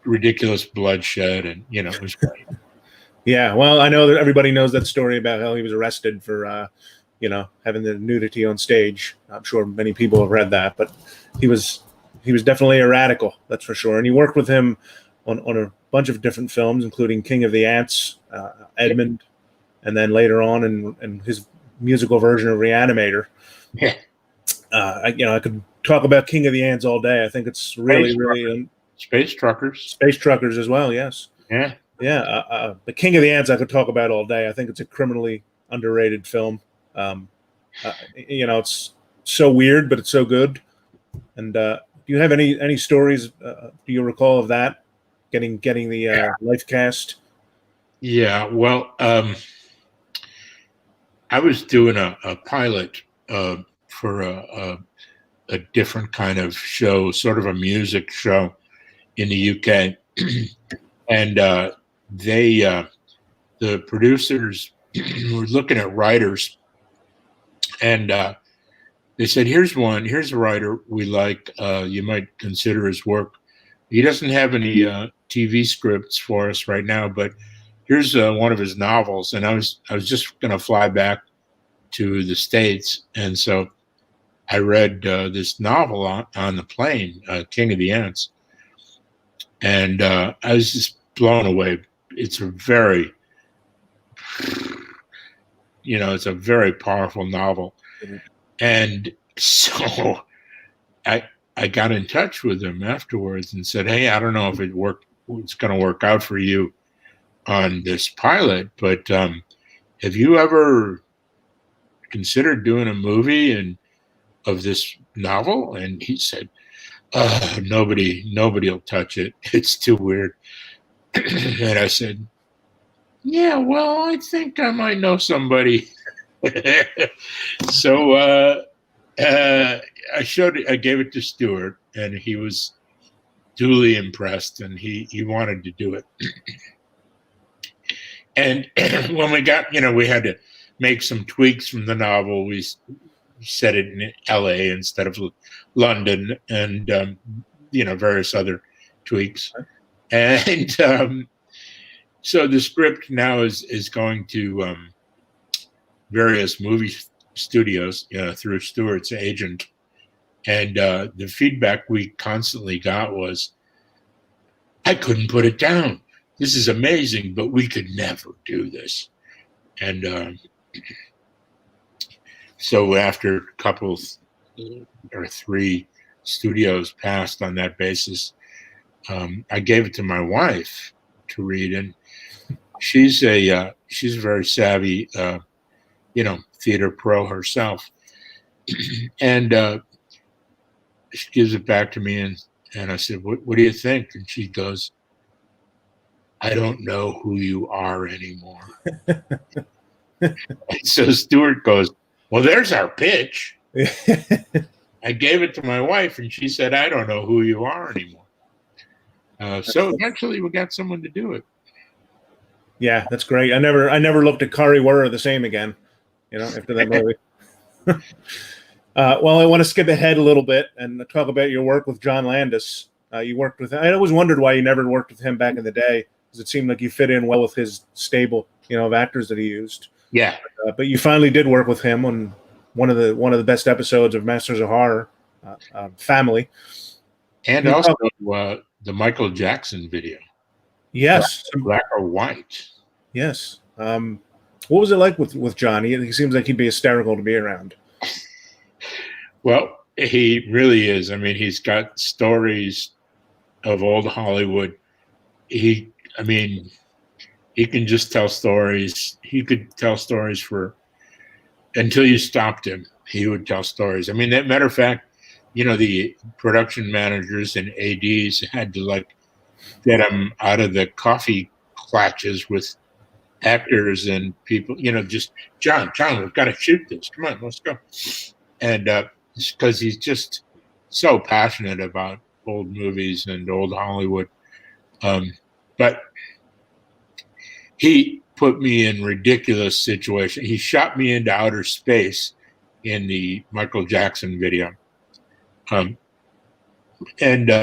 ridiculous bloodshed, and it was great. Yeah, well, I know that everybody knows that story about how he was arrested for having the nudity on stage. I'm sure many people have read that, but he was definitely a radical, that's for sure. And you worked with him on a bunch of different films, including King of the Ants, Edmund, and then later on in his musical version of Reanimator. Yeah. I could talk about King of the Ants all day. I think it's really Space Truckers. Space Truckers as well, yes. Yeah. Yeah. The King of the Ants I could talk about all day. I think it's a criminally underrated film. It's so weird, but it's so good. And do you have any stories? Do you recall of that getting the life cast? Yeah. Well, I was doing a pilot for a different kind of show, sort of a music show, in the UK, and the producers were looking at writers, and they said, here's a writer we like, you might consider his work. He doesn't have any TV scripts for us right now, but here's one of his novels. And I was just going to fly back to the States, and so I read this novel on the plane, King of the Ants, and I was just blown away. It's a very, it's a very powerful novel. And so I got in touch with him afterwards and said, hey, I don't know if it's going to work out for you on this pilot, but have you ever considered doing a movie of this novel? And he said, nobody will touch it. It's too weird. And I said, yeah, well, I think I might know somebody. So I gave it to Stuart, and he was duly impressed, and he wanted to do it. And when we got, we had to make some tweaks from the novel. We set it in LA instead of London, and various other tweaks. And so the script now is going to various movie studios through Stuart's agent, and the feedback we constantly got was, I couldn't put it down. This is amazing, but we could never do this. And so after a couple or three studios passed on that basis, I gave it to my wife to read, and she's a very savvy, theater pro herself, and she gives it back to me, and I said, "What do you think?" And she goes, "I don't know who you are anymore." So Stuart goes, "Well, there's our pitch." I gave it to my wife, and she said, "I don't know who you are anymore." So eventually, we got someone to do it. Yeah, that's great. I never looked at Kari Wurra the same again, after that movie. Well, I want to skip ahead a little bit and talk about your work with John Landis. You worked with him. I always wondered why you never worked with him back in the day, because it seemed like you fit in well with his stable, of actors that he used. Yeah. But you finally did work with him on one of the best episodes of Masters of Horror, Family, and also the Michael Jackson video. Yes, Black or White. Yes. What was it like with John? He seems like he'd be hysterical to be around. Well, he really is. I mean, he's got stories of old Hollywood. He can just tell stories. He could tell stories until you stopped him. He would tell stories. I mean, that matter of fact, the production managers and ADs had to get him out of the coffee clutches with actors and people, just John, we've got to shoot this. Come on, let's go. And because he's just so passionate about old movies and old Hollywood. But he put me in ridiculous situations. He shot me into outer space in the Michael Jackson video. In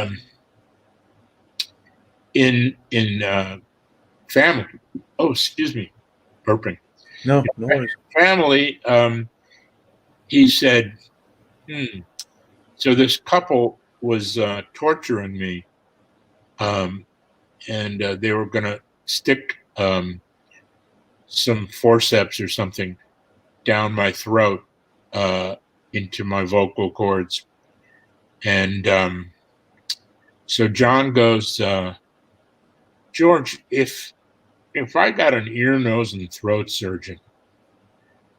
Family. Oh, excuse me, burping. No worries. Family. He said, So this couple was torturing me, and they were going to stick some forceps or something down my throat into my vocal cords. And so John goes, George, if I got an ear, nose, and throat surgeon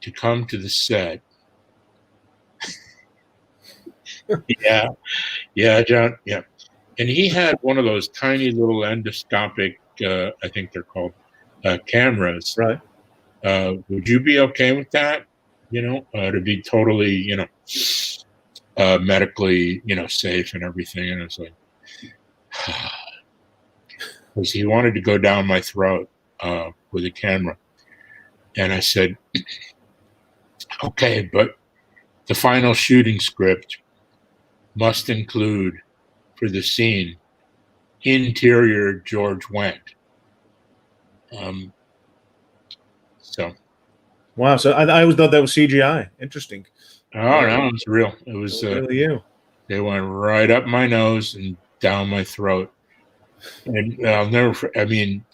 to come to the set, yeah, John, yeah. And he had one of those tiny little endoscopic, I think they're called, cameras. Right. Would you be okay with that? To be totally, medically, safe and everything. And it's like, because he wanted to go down my throat with a camera. And I said, okay, but the final shooting script must include, for the scene, interior George Wendt. So. Wow. So I always thought that was CGI. Interesting. Oh, no, it was real. It was really you. They went right up my nose and down my throat. And I'll never, I mean,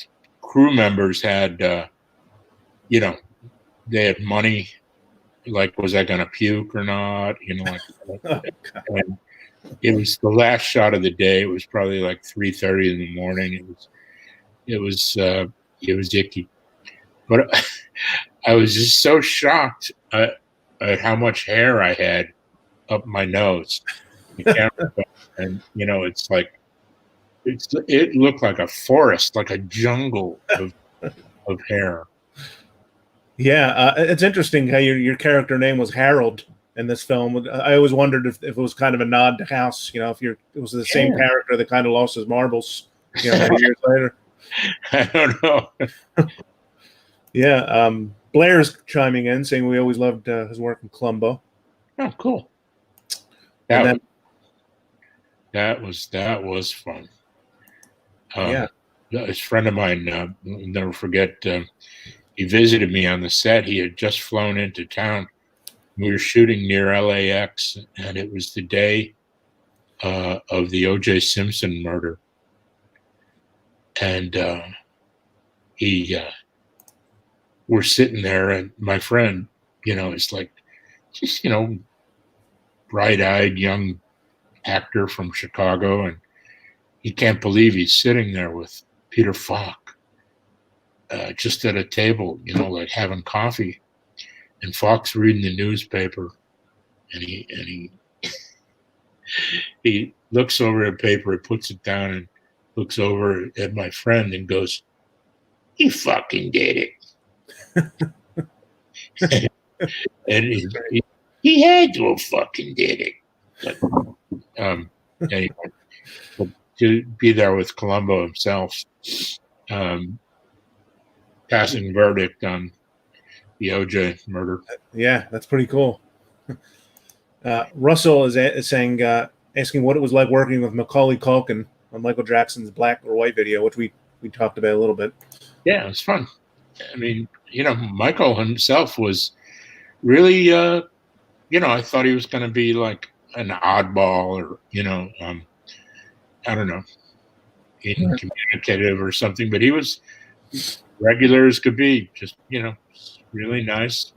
crew members had, you know, they had money. Like, was I going to puke or not? You know, like, and it was the last shot of the day. It was probably like 3:30 in the morning. It was icky, but I was just so shocked at how much hair I had up my nose. And you know, it's like it looked like a forest, like a jungle of hair. Yeah, it's interesting how your character name was Harold in this film. I always wondered if it was kind of a nod to House. You know, if it was the same character that kind of lost his marbles, you know, many years later. I don't know. Yeah, Blair's chiming in, saying we always loved his work in Columbo. Oh, cool. That was fun. Yeah, a friend of mine, I'll never forget. He visited me on the set. He had just flown into town. We were shooting near LAX, and it was the day of the O.J. Simpson murder. And we're sitting there, and my friend, you know, is like, just, you know, bright-eyed young actor from Chicago, and he can't believe he's sitting there with Peter Falk. Just at a table, you know, like having coffee, and Fox reading the newspaper, and he looks over at paper, he puts it down, and looks over at my friend and goes, "He fucking did it," and he had to have fucking did it. But, anyway, but to be there with Columbo himself. Passing verdict on the OJ murder. Yeah, that's pretty cool. Russell is saying, asking what it was like working with Macaulay Culkin on Michael Jackson's Black or White video, which we talked about a little bit. Yeah, it was fun. I mean, you know, Michael himself was really, you know, I thought he was going to be like an oddball or, you know, I don't know, incommunicative or something, but he was regular as could be, just, you know, really nice.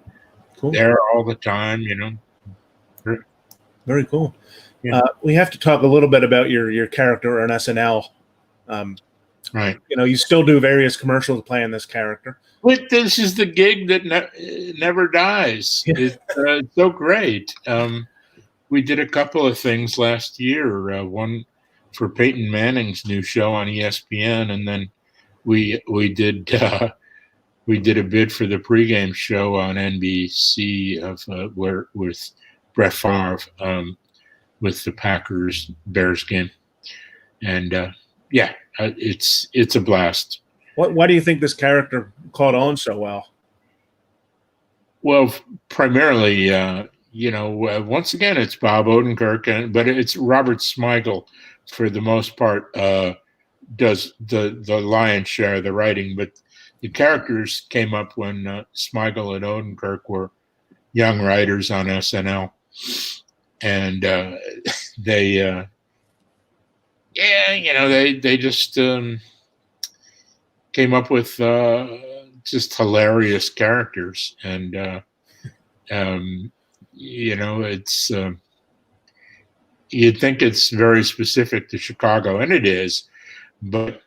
Cool. There all the time, you know. Very cool. Yeah. We have to talk a little bit about your character on SNL. Right. You know, you still do various commercials playing this character. But this is the gig that never dies. It's so great. We did a couple of things last year. One for Peyton Manning's new show on ESPN, and then we did a bid for the pregame show on NBC with Brett Favre with the Packers Bears game, and it's a blast. Why do you think this character caught on so well? Well, primarily, you know, once again, it's Bob Odenkirk, but it's Robert Smigel for the most part. Does the lion's share of the writing, but the characters came up when Smigel and Odenkirk were young writers on SNL, and they, you know, they just came up with just hilarious characters, and you know, it's you'd think it's very specific to Chicago, and it is. But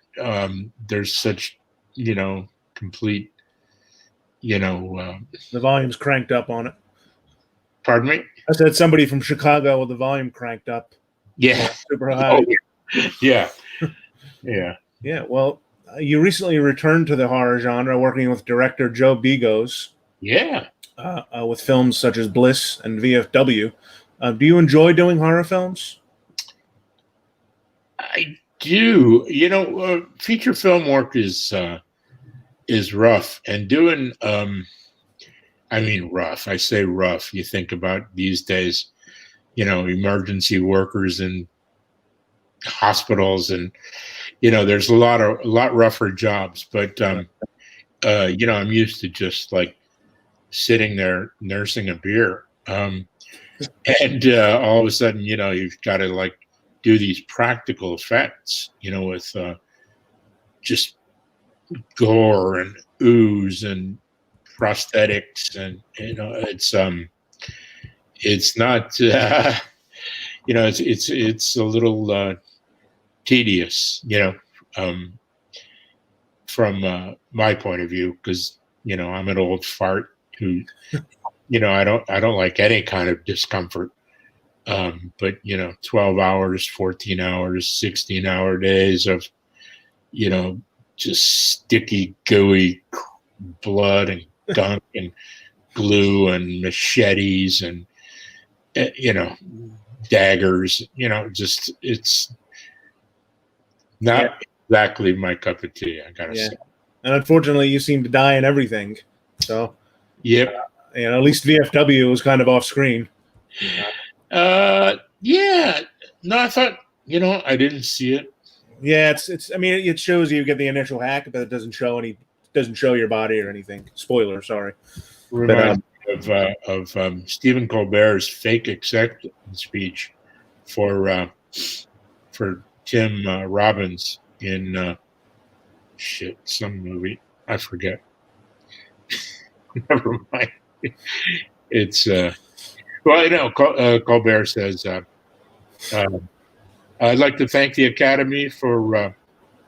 there's such, you know, complete, you know. The volume's cranked up on it. Pardon me? I said somebody from Chicago with the volume cranked up. Yeah. Super high. Oh, yeah. Yeah. Yeah. Well, you recently returned to the horror genre, working with director Joe Begos. Yeah. With films such as Bliss and VFW. Do you enjoy doing horror films? I do. Feature film work is rough, and doing I mean rough. I say rough. You think about these days, emergency workers in hospitals, and there's a lot rougher jobs. But I'm used to just like sitting there nursing a beer, and all of a sudden, you've got to like do these practical effects, with just gore and ooze and prosthetics, and it's not it's a little tedious, from my point of view, because I'm an old fart who I don't like any kind of discomfort. But 12 hours, 14 hours, 16-hour days of just sticky, gooey blood and gunk and glue and machetes and daggers, just it's not exactly my cup of tea, I gotta say. And unfortunately you seem to die in everything, so yep. At least VFW was kind of off screen. Yeah, no, I thought, I didn't see it. Yeah, it's I mean, it shows you get the initial hack, but it doesn't show your body or anything. Spoiler, sorry. Reminds me of Stephen Colbert's fake acceptance speech for Tim Robbins in some movie. I forget. Never mind. It's Colbert says, I'd like to thank the Academy for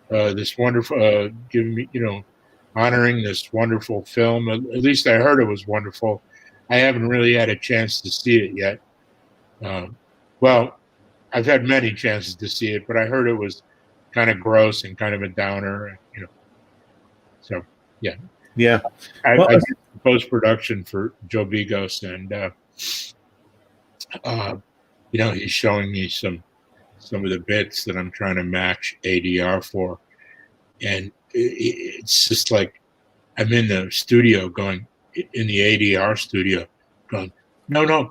this wonderful, giving me, honoring this wonderful film. At least I heard it was wonderful. I haven't really had a chance to see it yet. Well, I've had many chances to see it, but I heard it was kind of gross and kind of a downer, So, yeah. Yeah. I did post-production for Joe Bigos, and he's showing me some of the bits that I'm trying to match ADR for, and it's just like I'm in the studio in the ADR studio going, no,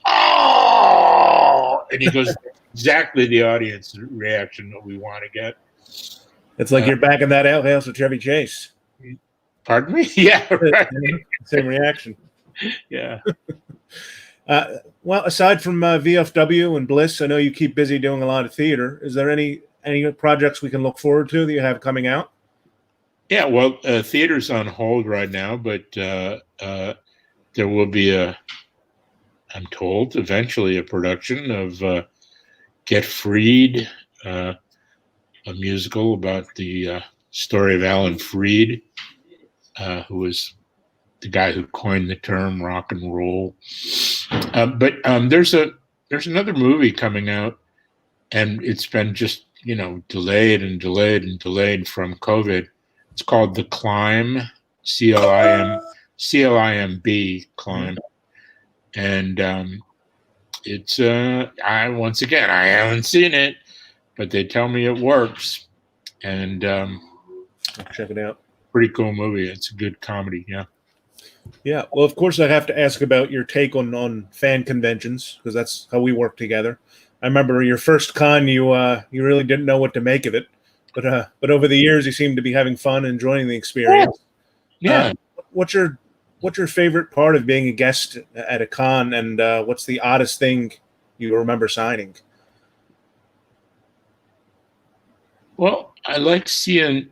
oh, and he goes, exactly the audience reaction that we want to get. It's like you're back in that outhouse with Chevy Chase. Pardon me? Yeah, right. Same reaction. Yeah. Well, aside from VFW and Bliss, I know you keep busy doing a lot of theater. Is there any projects we can look forward to that you have coming out? Yeah, well, theater's on hold right now, but there will be I'm told, eventually a production of Get Freed, a musical about the story of Alan Freed, who was the guy who coined the term rock and roll. But there's another movie coming out, and it's been just delayed and delayed and delayed from COVID. It's called The Climb, CLIMB, Climb, and it's once again, I haven't seen it, but they tell me it works, and I'll check it out. Pretty cool movie. It's a good comedy. Yeah. Well, of course, I have to ask about your take on fan conventions, because that's how we work together. I remember your first con, you really didn't know what to make of it, but over the years, you seem to be having fun, enjoying the experience. Yeah. What's your favorite part of being a guest at a con, and what's the oddest thing you remember signing? Well, I like seeing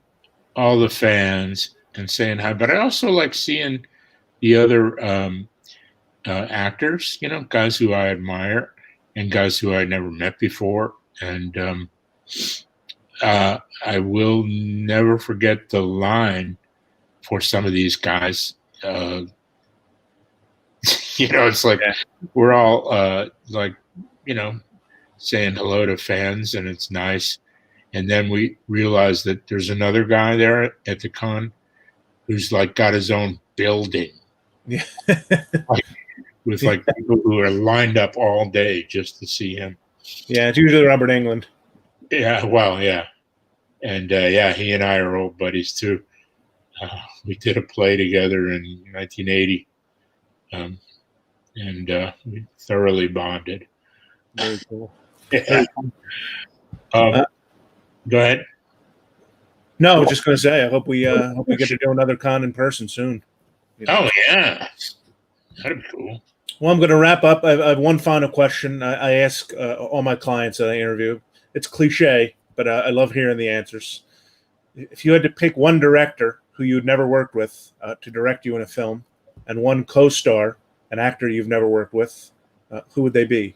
all the fans and saying hi, but I also like seeing the other actors, guys who I admire and guys who I never met before. And I will never forget the line for some of these guys. It's like we're all saying hello to fans, and it's nice. And then we realize that there's another guy there at the con who's like got his own building. Yeah. with people who are lined up all day just to see him. Yeah, it's usually Robert Englund. Yeah, well, yeah. And yeah, he and I are old buddies too. We did a play together in 1980, and we thoroughly bonded. Very cool. Yeah. Go ahead. No, I was just going to say, I hope we get to do another con in person soon. Oh yeah, that'd be cool. Well, I'm going to wrap up. I have one final question. I ask all my clients that I interview. It's cliche, but I love hearing the answers. If you had to pick one director who you'd never worked with to direct you in a film, and one co-star, an actor you've never worked with, who would they be?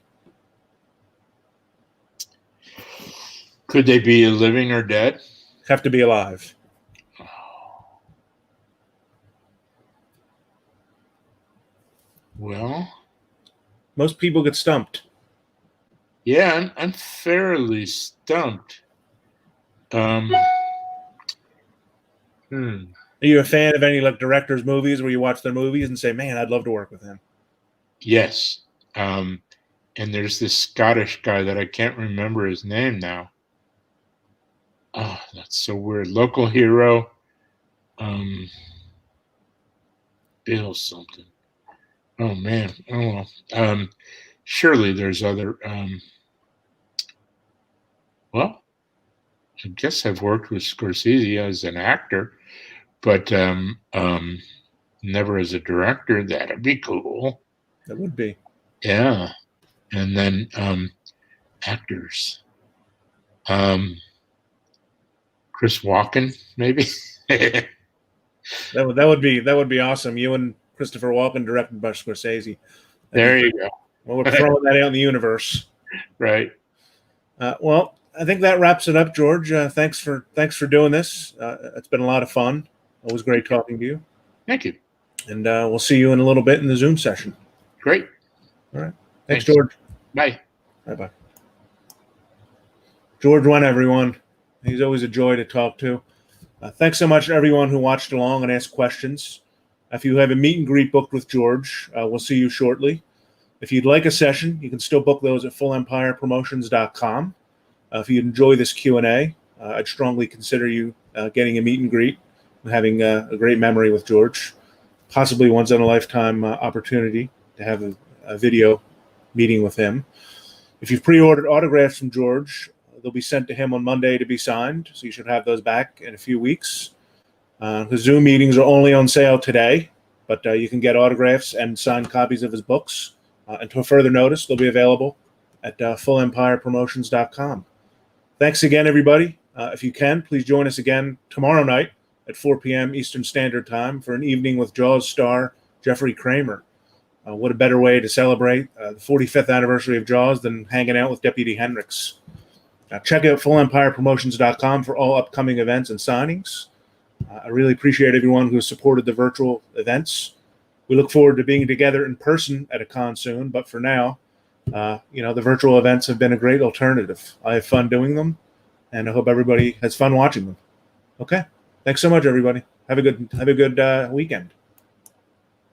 Could they be living or dead? Have to be alive. Well, most people get stumped. Yeah, I'm fairly stumped. Are you a fan of any like directors' movies where you watch their movies and say, "Man, I'd love to work with him"? Yes. And there's this Scottish guy that I can't remember his name now. Oh, that's so weird. Local hero. Bill something. Oh man. Oh well. Surely there's other well, I guess I've worked with Scorsese as an actor, but never as a director. That'd be cool. That would be. Yeah. And then actors. Chris Walken, maybe. that would be awesome. You and Christopher Walken directed by Scorsese. There you go. Well, we're throwing that out in the universe. Right. Well, I think that wraps it up, George. Thanks for doing this. It's been a lot of fun. Always great talking to you. Thank you. And we'll see you in a little bit in the Zoom session. Great. All right. Thanks, George. Bye. Bye-bye. George Wendt, everyone. He's always a joy to talk to. Thanks so much to everyone who watched along and asked questions. If you have a meet and greet booked with George, we'll see you shortly. If you'd like a session, you can still book those at fullempirepromotions.com. If you enjoy this Q&A, I'd strongly consider you getting a meet and greet and having a great memory with George, possibly once-in-a-lifetime opportunity to have a video meeting with him. If you've pre-ordered autographs from George, they'll be sent to him on Monday to be signed, so you should have those back in a few weeks. The Zoom meetings are only on sale today, but you can get autographs and signed copies of his books. Until further notice, they'll be available at fullempirepromotions.com. Thanks again, everybody. If you can, please join us again tomorrow night at 4 p.m. Eastern Standard Time for an evening with Jaws star Jeffrey Kramer. What a better way to celebrate the 45th anniversary of Jaws than hanging out with Deputy Hendricks. Check out fullempirepromotions.com for all upcoming events and signings. I really appreciate everyone who has supported the virtual events. We look forward to being together in person at a con soon, but for now, the virtual events have been a great alternative. I have fun doing them, and I hope everybody has fun watching them. Okay, thanks so much, everybody. Have a good weekend.